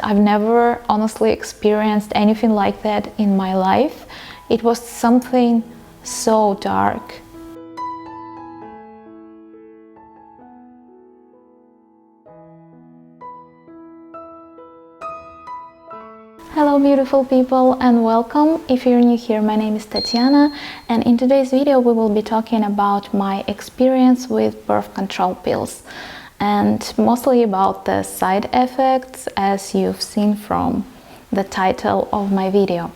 I've never honestly experienced anything like that in my life. It was something so dark. Hello beautiful people and welcome. If you're new here, my name is Tatiana, and in today's video we will be talking about my experience with birth control pills and mostly about the side effects, as you've seen from the title of my video.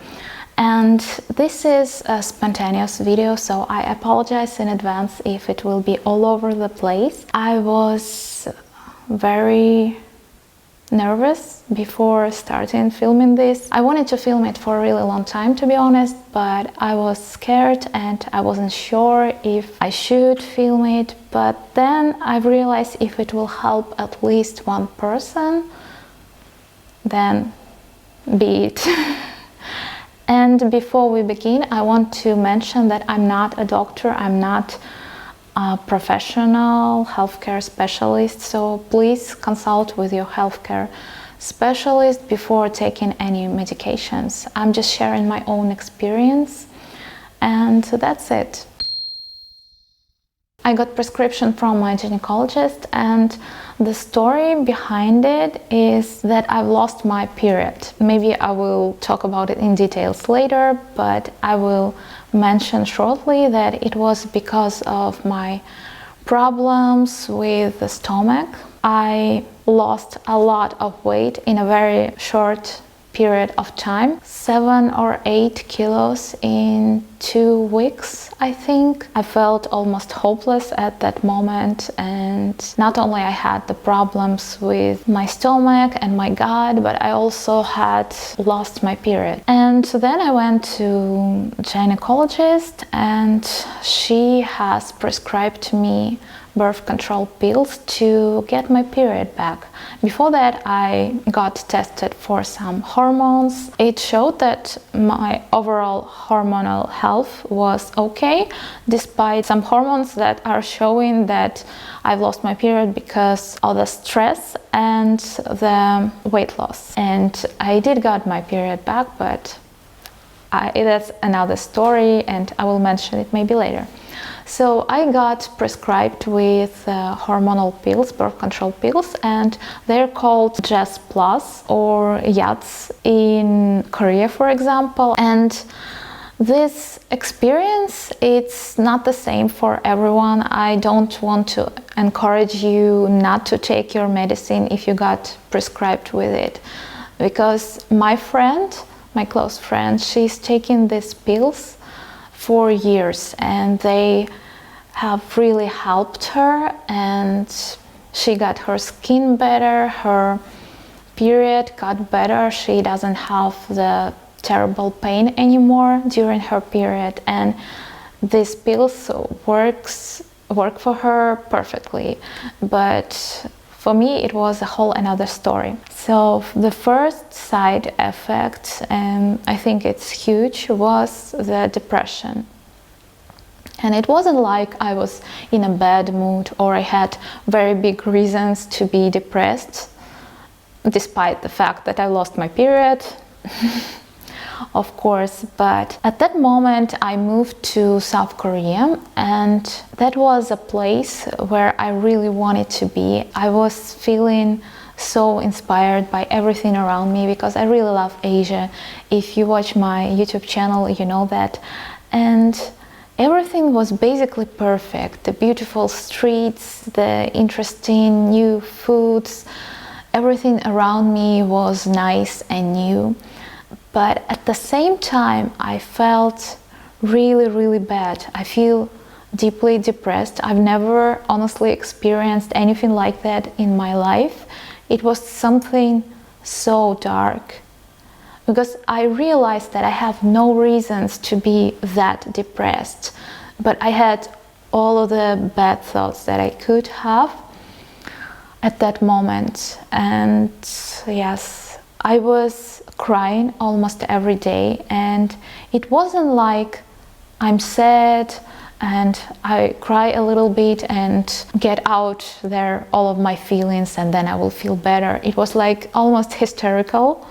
And this is a spontaneous video, so I apologize in advance if it will be all over the place. I was very nervous before starting filming this. I wanted to film it for a really long time, to be honest, but I was scared and I wasn't sure if I should film it. But then I realized if it will help at least one person, then be it. And before we begin, I want to mention that I'm not a doctor, I'm not a professional healthcare specialist, so please consult with your healthcare specialist before taking any medications. I'm just sharing my own experience, and that's it. I got prescription from my gynecologist, and the story behind it is that I've lost my period. Maybe I will talk about it in details later, but I will mention shortly that it was because of my problems with the stomach. I lost a lot of weight in a very short period of time, 7 or 8 kilos in 2 weeks, I think. I felt almost hopeless at that moment, and not only I had the problems with my stomach and my gut, but I also had lost my period. And then I went to gynecologist, and she has prescribed to me birth control pills to get my period back. Before that, I got tested for some hormones. It showed that my overall hormonal health was okay, despite some hormones that are showing that I've lost my period because of the stress and the weight loss. And I did got my period back, but that's another story, and I will mention it maybe later. So I got prescribed with hormonal pills, birth control pills, and they're called Jess Plus or Yats in Korea, for example. And this experience, it's not the same for everyone. I don't want to encourage you not to take your medicine if you got prescribed with it, because my friend, my close friend, she's taking these pills for years, and they have really helped her, and she got her skin better, her period got better, she doesn't have the terrible pain anymore during her period, and these pills work for her perfectly. But for me, it was a whole another story. So the first side effect, and I think it's huge, was the depression. And it wasn't like I was in a bad mood or I had very big reasons to be depressed, despite the fact that I lost my period, of course. But at that moment, I moved to South Korea, and that was a place where I really wanted to be. I was feeling so inspired by everything around me because I really love Asia. If you watch my YouTube channel, you know that. And everything was basically perfect. The beautiful streets, the interesting new foods, everything around me was nice and new. But at the same time, I felt really, really bad. I feel deeply depressed. I've never honestly experienced anything like that in my life. It was something so dark, because I realized that I have no reasons to be that depressed, but I had all of the bad thoughts that I could have at that moment. And yes, I was crying almost every day, and it wasn't like I'm sad and I cry a little bit and get out there all of my feelings, and then I will feel better. It was like almost hysterical.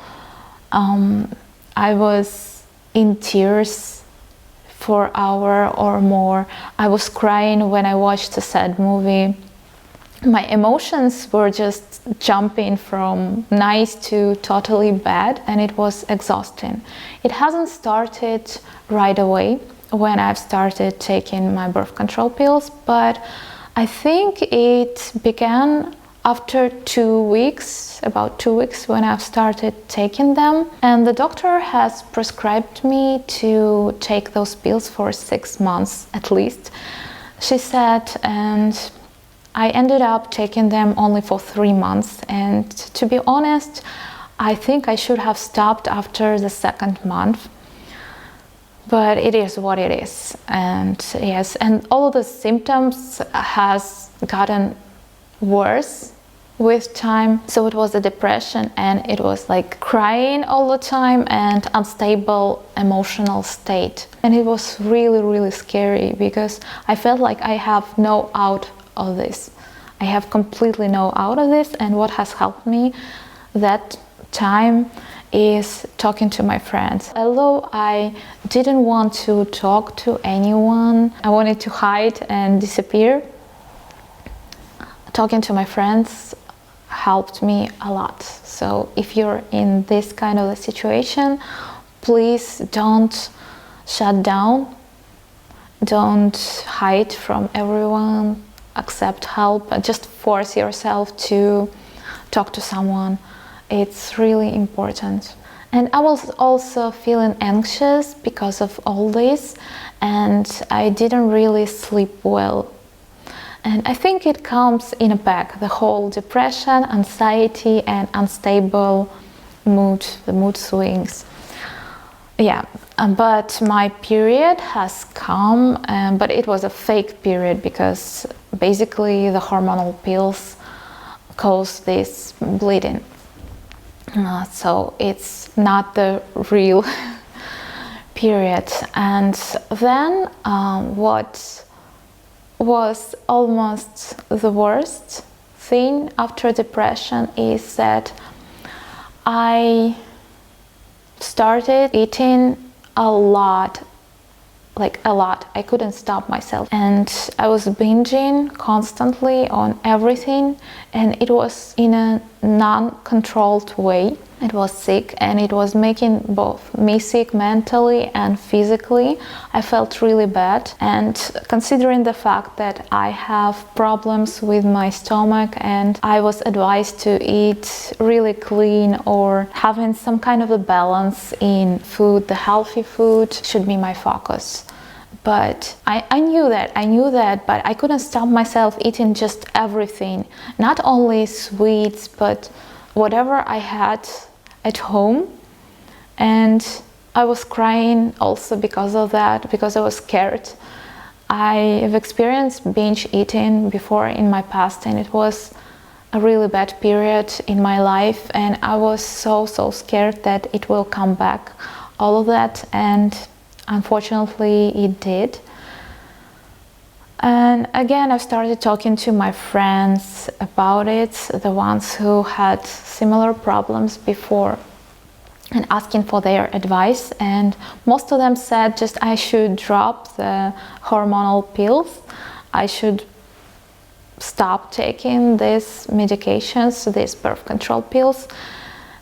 I was in tears for an hour or more. I was crying when I watched a sad movie. My emotions were just jumping from nice to totally bad, and it was exhausting. It hasn't started right away when I've started taking my birth control pills, but I think it began after 2 weeks, about 2 weeks when I've started taking them. And the doctor has prescribed me to take those pills for 6 months at least, she said, and I ended up taking them only for 3 months. And to be honest, I think I should have stopped after the 2nd month. But it is what it is. And yes, and all of the symptoms has gotten worse with time. So it was a depression, and it was like crying all the time and unstable emotional state. And it was really, really scary because I felt like I have no out of this. I have completely no out of this. And what has helped me that time is talking to my friends. Although I didn't want to talk to anyone, I wanted to hide and disappear, talking to my friends helped me a lot. So if you're in this kind of a situation, please don't shut down, don't hide from everyone, accept help, and just force yourself to talk to someone. It's really important. And I was also feeling anxious because of all this, and I didn't really sleep well. And I think it comes in a pack, the whole depression, anxiety, and unstable mood, the mood swings. Yeah, but my period has come, but it was a fake period because basically the hormonal pills cause this bleeding. So it's not the real period. And then what was almost the worst thing after depression is that I started eating a lot. I couldn't stop myself, and I was binging constantly on everything, and it was in a non-controlled way. It was sick, and it was making both me sick mentally and physically. I felt really bad, and considering the fact that I have problems with my stomach and I was advised to eat really clean or having some kind of a balance in food, the healthy food should be my focus. But I knew that, but I couldn't stop myself eating just everything, not only sweets, but whatever I had at home. And I was crying also because of that, because I was scared. I have experienced binge eating before in my past, and it was a really bad period in my life, and I was so scared that it will come back, all of that, and unfortunately it did. And again, I started talking to my friends about it, the ones who had similar problems before, and asking for their advice. And most of them said just I should drop the hormonal pills, I should stop taking these medications, these birth control pills.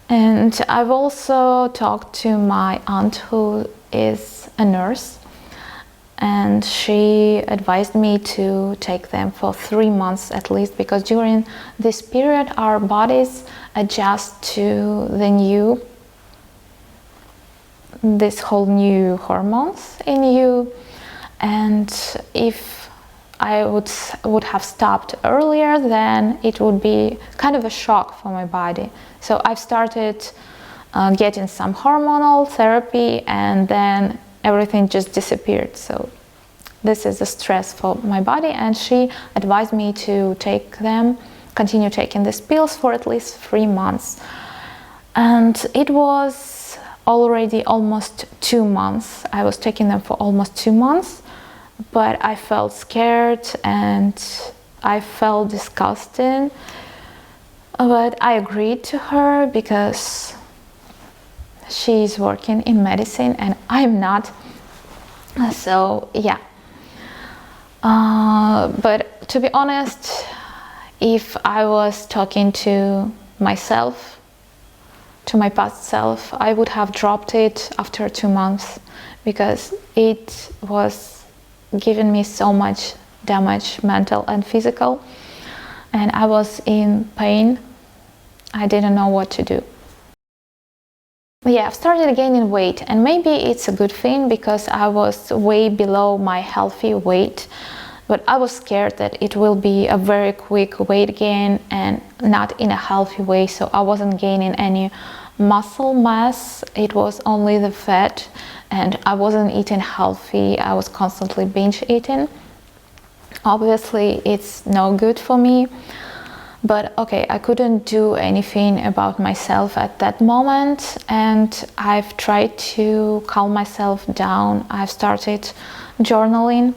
And I've also talked to my aunt who is a nurse, and she advised me to take them for 3 months at least, because during this period our bodies adjust to this whole new hormones in you. And if I would have stopped earlier, then it would be kind of a shock for my body. So I've started getting some hormonal therapy, and then everything just disappeared. So this is a stress for my body, and she advised me to continue taking these pills for at least 3 months. And it was already almost 2 months. I was taking them for almost 2 months, but I felt scared and I felt disgusted. But I agreed to her because she's working in medicine and I'm not. So yeah. But to be honest, if I was talking to myself, to my past self, I would have dropped it after 2 months because it was giving me so much damage, mental and physical, and I was in pain. I didn't know what to do. Yeah, I've started gaining weight, and maybe it's a good thing because I was way below my healthy weight, but I was scared that it will be a very quick weight gain and not in a healthy way, so I wasn't gaining any muscle mass, it was only the fat, and I wasn't eating healthy. I was constantly binge eating. Obviously it's no good for me, but okay, I couldn't do anything about myself at that moment, and I've tried to calm myself down. I've started journaling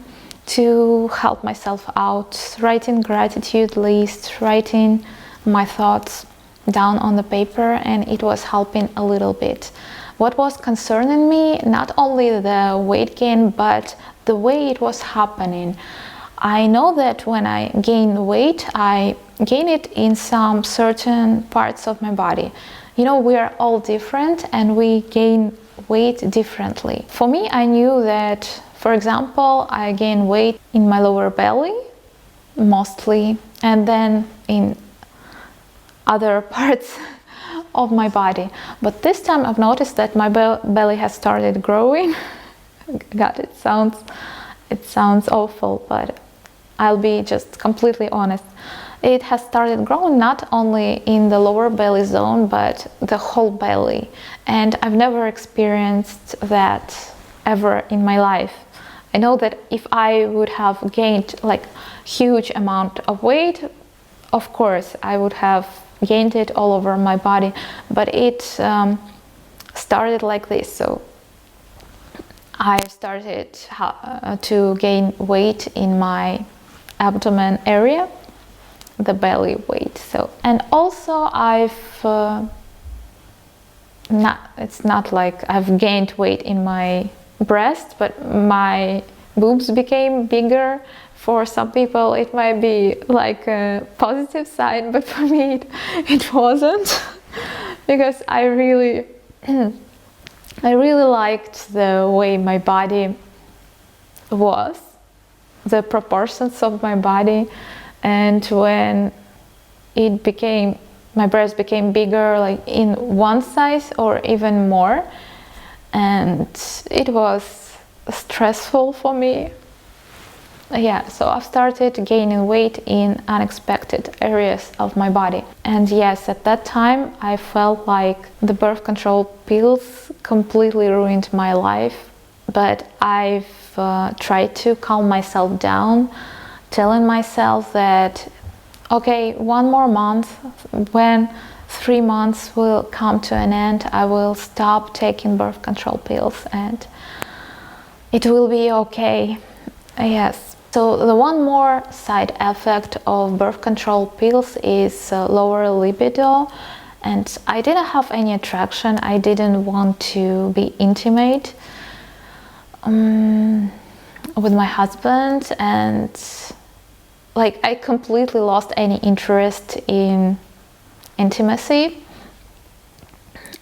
to help myself out, writing gratitude lists, writing my thoughts down on the paper, and it was helping a little bit. What was concerning me, not only the weight gain, but the way it was happening. I know that when I gain weight, I gain it in some certain parts of my body. You know, we are all different and we gain weight differently. For me, I knew that, for example, I gain weight in my lower belly, mostly, and then in other parts of my body. But this time I've noticed that my belly has started growing. God, it sounds awful, but I'll be just completely honest. It has started growing not only in the lower belly zone, but the whole belly. And I've never experienced that ever in my life. I know that if I would have gained like huge amount of weight, of course I would have gained it all over my body, but it started like this. So I started to gain weight in my abdomen area, the belly weight. So, and also it's not like I've gained weight in my breast, but my boobs became bigger. For some people it might be like a positive sign, but for me it wasn't because I really liked the way my body was, the proportions of my body, and when my breast became bigger, like in one size or even more, and it was stressful for me. Yeah, so I've started gaining weight in unexpected areas of my body. And yes, at that time I felt like the birth control pills completely ruined my life, but I've tried to calm myself down, telling myself that okay, 1 more month, when 3 months will come to an end, I will stop taking birth control pills and it will be okay. Yes. So the one more side effect of birth control pills is lower libido, and I didn't have any attraction. I didn't want to be intimate with my husband, and like I completely lost any interest in intimacy.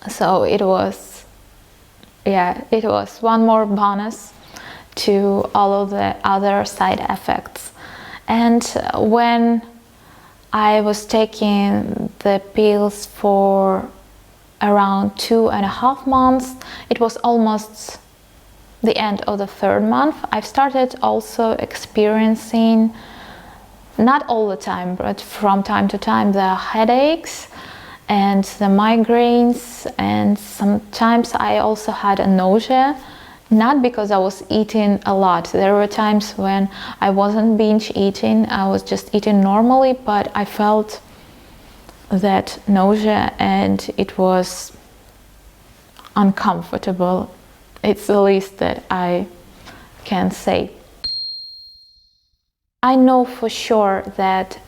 So it was one more bonus to all of the other side effects. And when I was taking the pills for around 2.5 months, it was almost the end of the 3rd month, I've started also experiencing, not all the time, but from time to time, the headaches and the migraines, and sometimes I also had a nausea. Not because I was eating a lot. There were times when I wasn't binge eating, I was just eating normally, but I felt that nausea and it was uncomfortable. It's the least that I can say. I know for sure that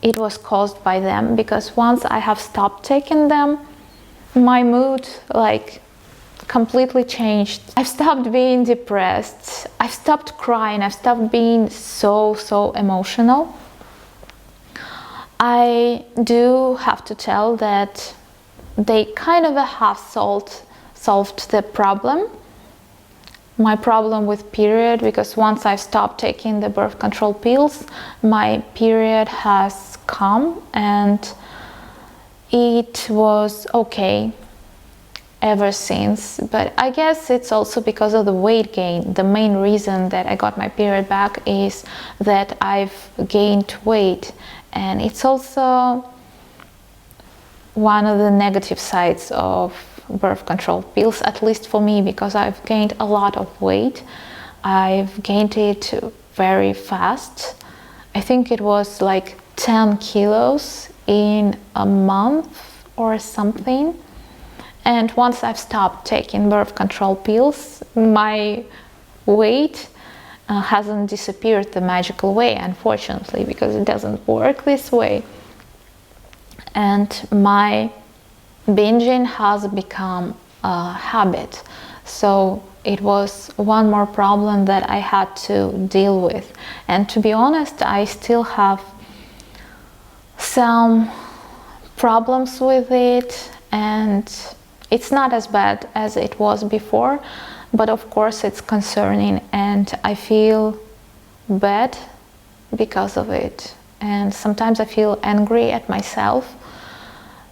it was caused by them, because once I have stopped taking them, my mood completely changed. I've stopped being depressed. I've stopped crying. I've stopped being so emotional. I do have to tell that they kind of have solved the problem, my problem with period, because once I stopped taking the birth control pills, my period has come and it was okay ever since. But I guess it's also because of the weight gain. The main reason that I got my period back is that I've gained weight, and it's also one of the negative sides of birth control pills, at least for me, because I've gained a lot of weight. I've gained it very fast. I think it was like 10 kilos in a month or something. And once I've stopped taking birth control pills, my weight hasn't disappeared the magical way, unfortunately, because it doesn't work this way. And my binging has become a habit. So it was one more problem that I had to deal with. And to be honest, I still have some problems with it, and it's not as bad as it was before, but of course it's concerning, and I feel bad because of it. And sometimes I feel angry at myself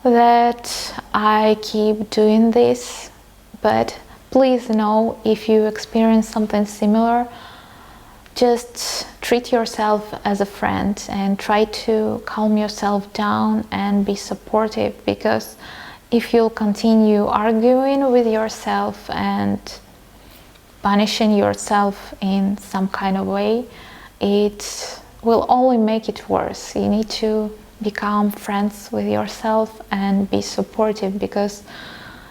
that I keep doing this. But please know, if you experience something similar, just treat yourself as a friend and try to calm yourself down and be supportive, because if you'll continue arguing with yourself and punishing yourself in some kind of way, it will only make it worse. You need to become friends with yourself and be supportive, because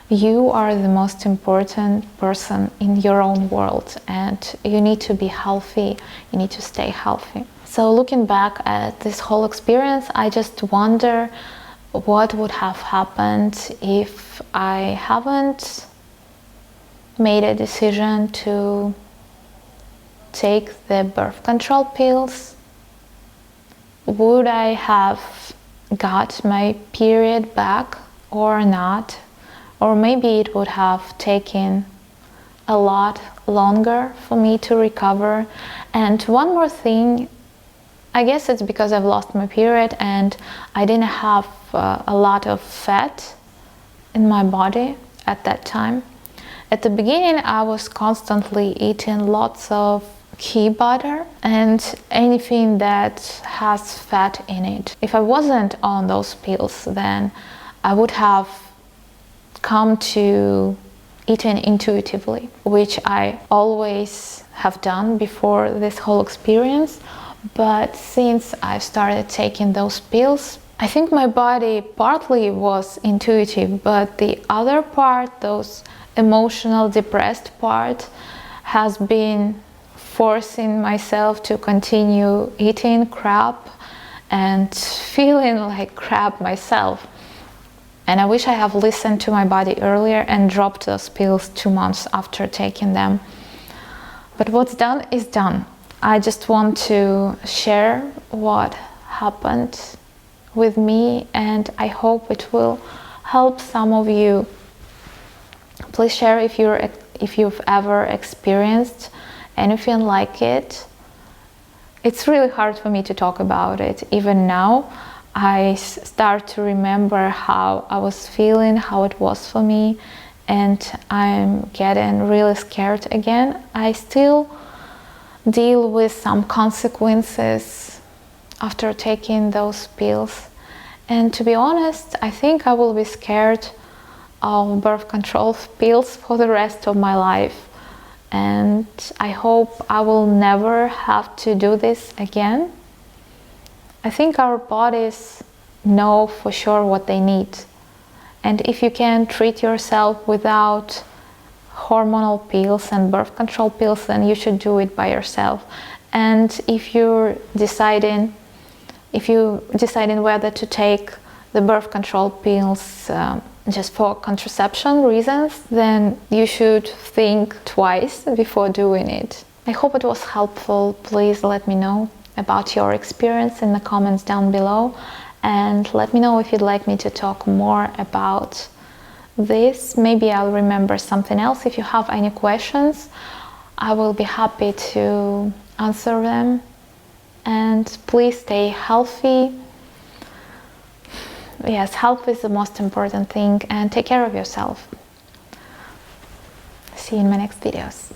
you are the most important person in your own world, and you need to be healthy. You need to stay healthy. So looking back at this whole experience, I just wonder what would have happened if I haven't made a decision to take the birth control pills. Would I have got my period back or not? Or maybe it would have taken a lot longer for me to recover. And one more thing, I guess it's because I've lost my period and I didn't have a lot of fat in my body at that time. At the beginning, I was constantly eating lots of ghee butter and anything that has fat in it. If I wasn't on those pills, then I would have come to eating intuitively, which I always have done before this whole experience. But since I started taking those pills, I think my body partly was intuitive, but the other part, those emotional, depressed part, has been forcing myself to continue eating crap and feeling like crap myself. And I wish I have listened to my body earlier and dropped those pills 2 months after taking them. But what's done is done. I just want to share what happened with me, and I hope it will help some of you. Please share if you've ever experienced anything like it. It's really hard for me to talk about it. Even now, I start to remember how I was feeling, how it was for me, and I'm getting really scared again. I still deal with some consequences after taking those pills. And to be honest, I think I will be scared of birth control pills for the rest of my life. And I hope I will never have to do this again. I think our bodies know for sure what they need. And if you can treat yourself without hormonal pills and birth control pills, then you should do it by yourself. And if you're deciding whether to take the birth control pills just for contraception reasons, then you should think twice before doing it. I hope it was helpful. Please let me know about your experience in the comments down below, and let me know if you'd like me to talk more about this. Maybe I'll remember something else. If you have any questions, I will be happy to answer them. And please stay healthy. Yes, health is the most important thing, and take care of yourself. See you in my next videos.